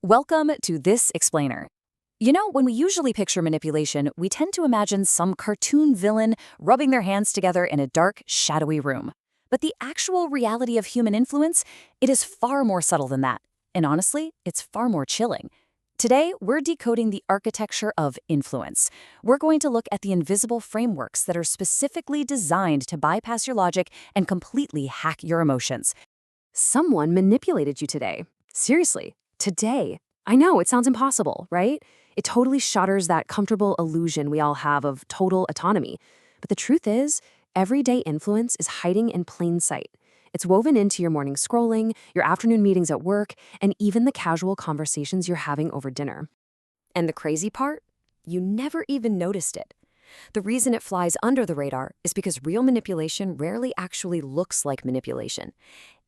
Welcome to This Explainer. You know, when we usually picture manipulation, we tend to imagine some cartoon villain rubbing their hands together in a dark, shadowy room. But the actual reality of human influence, it is far more subtle than that. And honestly, it's far more chilling. Today, we're decoding the architecture of influence. We're going to look at the invisible frameworks that are specifically designed to bypass your logic and completely hack your emotions. Someone manipulated you today. Seriously, today. I know, it sounds impossible, right? It totally shatters that comfortable illusion we all have of total autonomy. But the truth is, everyday influence is hiding in plain sight. It's woven into your morning scrolling, your afternoon meetings at work, and even the casual conversations you're having over dinner. And the crazy part? You never even noticed it. The reason it flies under the radar is because real manipulation rarely actually looks like manipulation.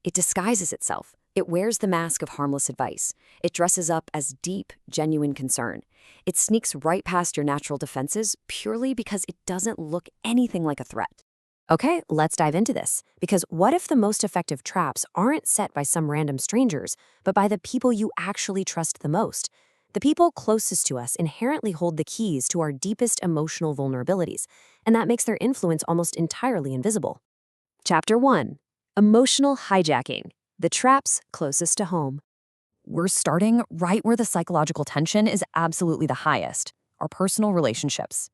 It disguises itself. It wears the mask of harmless advice. It dresses up as deep, genuine concern. It sneaks right past your natural defenses purely because it doesn't look anything like a threat. Okay, let's dive into this. Because what if the most effective traps aren't set by some random strangers, but by the people you actually trust the most? The people closest to us inherently hold the keys to our deepest emotional vulnerabilities, and that makes their influence almost entirely invisible. Chapter 1. Emotional hijacking. The traps closest to home. We're starting right where the psychological tension is absolutely the highest, our personal relationships.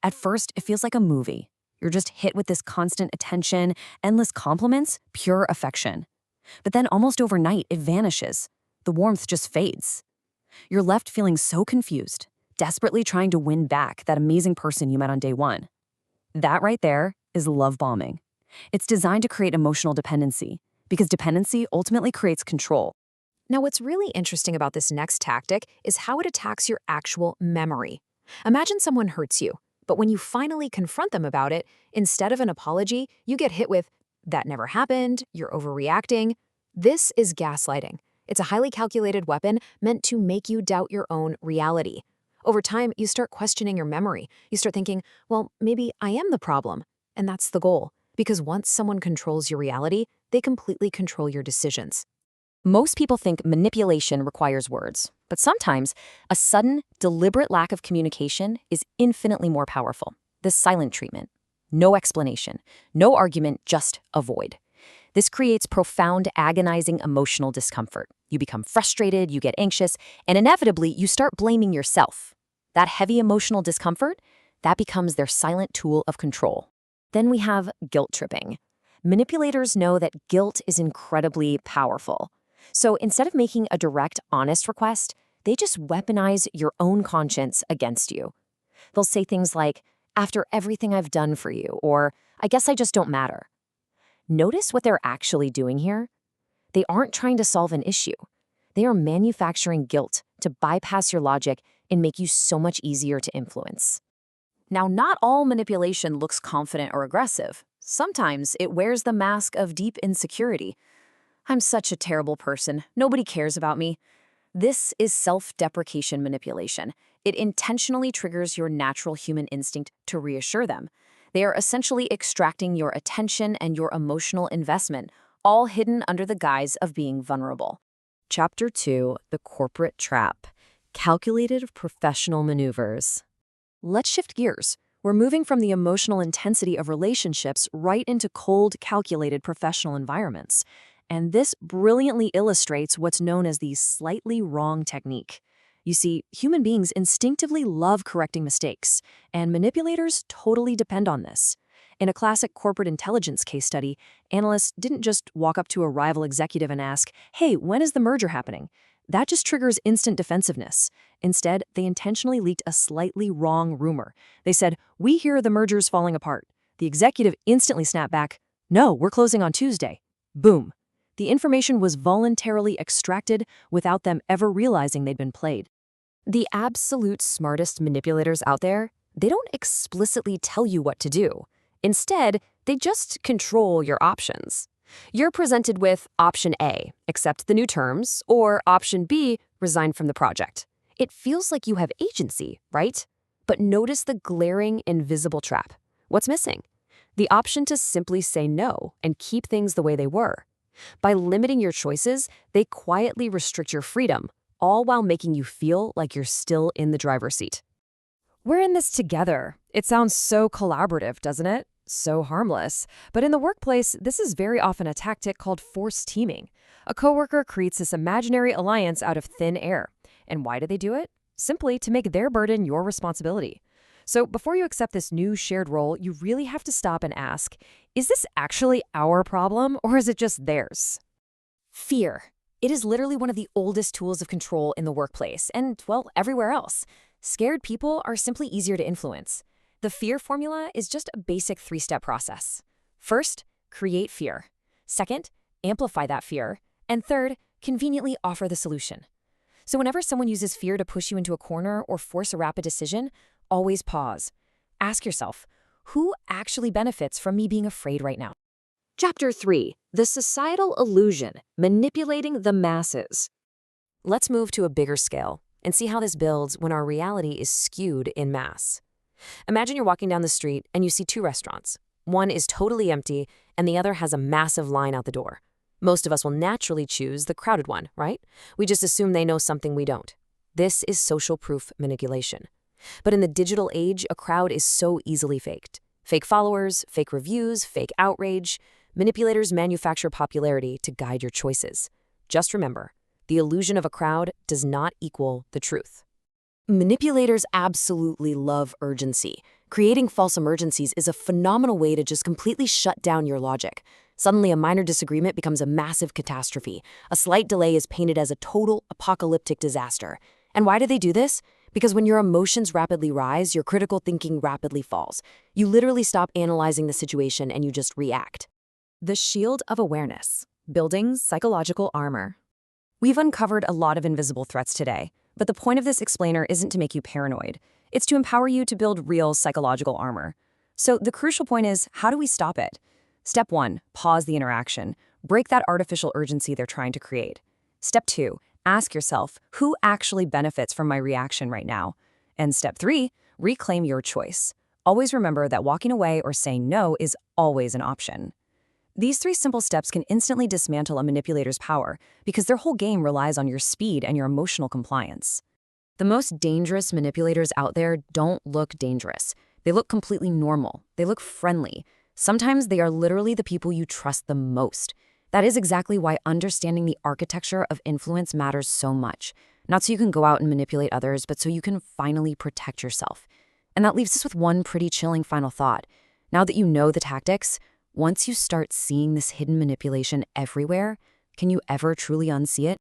At first, it feels like a movie. You're just hit with this constant attention, endless compliments, pure affection. But then almost overnight, it vanishes. The warmth just fades. You're left feeling so confused, desperately trying to win back that amazing person you met on day one. That right there is love bombing. It's designed to create emotional dependency, because dependency ultimately creates control. Now, what's really interesting about this next tactic is how it attacks your actual memory. Imagine someone hurts you, but when you finally confront them about it, instead of an apology, you get hit with, "That never happened, you're overreacting." This is gaslighting. It's a highly calculated weapon meant to make you doubt your own reality. Over time, you start questioning your memory. You start thinking, well, maybe I am the problem. And that's the goal. Because once someone controls your reality, they completely control your decisions. Most people think manipulation requires words, but sometimes a sudden, deliberate lack of communication is infinitely more powerful. The silent treatment. No explanation, no argument, just avoid. This creates profound, agonizing emotional discomfort. You become frustrated, you get anxious, and inevitably you start blaming yourself. That heavy emotional discomfort, that becomes their silent tool of control. Then we have guilt tripping. Manipulators know that guilt is incredibly powerful. So instead of making a direct, honest request, they just weaponize your own conscience against you. They'll say things like, "After everything I've done for you," or "I guess I just don't matter." Notice what they're actually doing here? They aren't trying to solve an issue. They are manufacturing guilt to bypass your logic and make you so much easier to influence. Now, not all manipulation looks confident or aggressive. Sometimes it wears the mask of deep insecurity. "I'm such a terrible person. Nobody cares about me." This is self-deprecation manipulation. It intentionally triggers your natural human instinct to reassure them. They are essentially extracting your attention and your emotional investment, all hidden under the guise of being vulnerable. Chapter 2. The Corporate Trap. Calculated professional maneuvers. Let's shift gears. We're moving from the emotional intensity of relationships right into cold, calculated professional environments. And this brilliantly illustrates what's known as the slightly wrong technique. You see, human beings instinctively love correcting mistakes, and manipulators totally depend on this. In a classic corporate intelligence case study, analysts didn't just walk up to a rival executive and ask, "Hey, when is the merger happening?" That just triggers instant defensiveness. Instead, they intentionally leaked a slightly wrong rumor. They said, "We hear the merger's falling apart." The executive instantly snapped back, "No, we're closing on Tuesday." Boom. The information was voluntarily extracted without them ever realizing they'd been played. The absolute smartest manipulators out there, they don't explicitly tell you what to do. Instead, they just control your options. You're presented with option A, accept the new terms, or option B, resign from the project. It feels like you have agency, right? But notice the glaring, invisible trap. What's missing? The option to simply say no and keep things the way they were. By limiting your choices, they quietly restrict your freedom, all while making you feel like you're still in the driver's seat. We're in this together. It sounds so collaborative, doesn't it? So harmless. But in the workplace, this is very often a tactic called forced teaming. A coworker creates this imaginary alliance out of thin air. And why do they do it? Simply to make their burden your responsibility. So before you accept this new shared role, you really have to stop and ask, is this actually our problem or is it just theirs? Fear. It is literally one of the oldest tools of control in the workplace and, well, everywhere else. Scared people are simply easier to influence. The fear formula is just a basic 3-step process. First, create fear. Second, amplify that fear. And third, conveniently offer the solution. So whenever someone uses fear to push you into a corner or force a rapid decision, always pause. Ask yourself, who actually benefits from me being afraid right now? Chapter 3. The Societal Illusion, Manipulating the Masses. Let's move to a bigger scale and see how this builds when our reality is skewed in mass. Imagine you're walking down the street and you see 2 restaurants. One is totally empty and the other has a massive line out the door. Most of us will naturally choose the crowded one, right? We just assume they know something we don't. This is social proof manipulation. But in the digital age, a crowd is so easily faked. Fake followers, fake reviews, fake outrage. Manipulators manufacture popularity to guide your choices. Just remember, the illusion of a crowd does not equal the truth. Manipulators absolutely love urgency. Creating false emergencies is a phenomenal way to just completely shut down your logic. Suddenly, a minor disagreement becomes a massive catastrophe. A slight delay is painted as a total apocalyptic disaster. And why do they do this? Because when your emotions rapidly rise, your critical thinking rapidly falls. You literally stop analyzing the situation and you just react. The shield of awareness, building psychological armor. We've uncovered a lot of invisible threats today, but the point of this explainer isn't to make you paranoid. It's to empower you to build real psychological armor. So the crucial point is, how do we stop it? Step 1, pause the interaction. Break that artificial urgency they're trying to create. Step 2, ask yourself, who actually benefits from my reaction right now? And step 3, reclaim your choice. Always remember that walking away or saying no is always an option. These 3 simple steps can instantly dismantle a manipulator's power because their whole game relies on your speed and your emotional compliance. The most dangerous manipulators out there don't look dangerous. They look completely normal. They look friendly. Sometimes they are literally the people you trust the most. That is exactly why understanding the architecture of influence matters so much. Not so you can go out and manipulate others, but so you can finally protect yourself. And that leaves us with one pretty chilling final thought. Now that you know the tactics, once you start seeing this hidden manipulation everywhere, can you ever truly unsee it?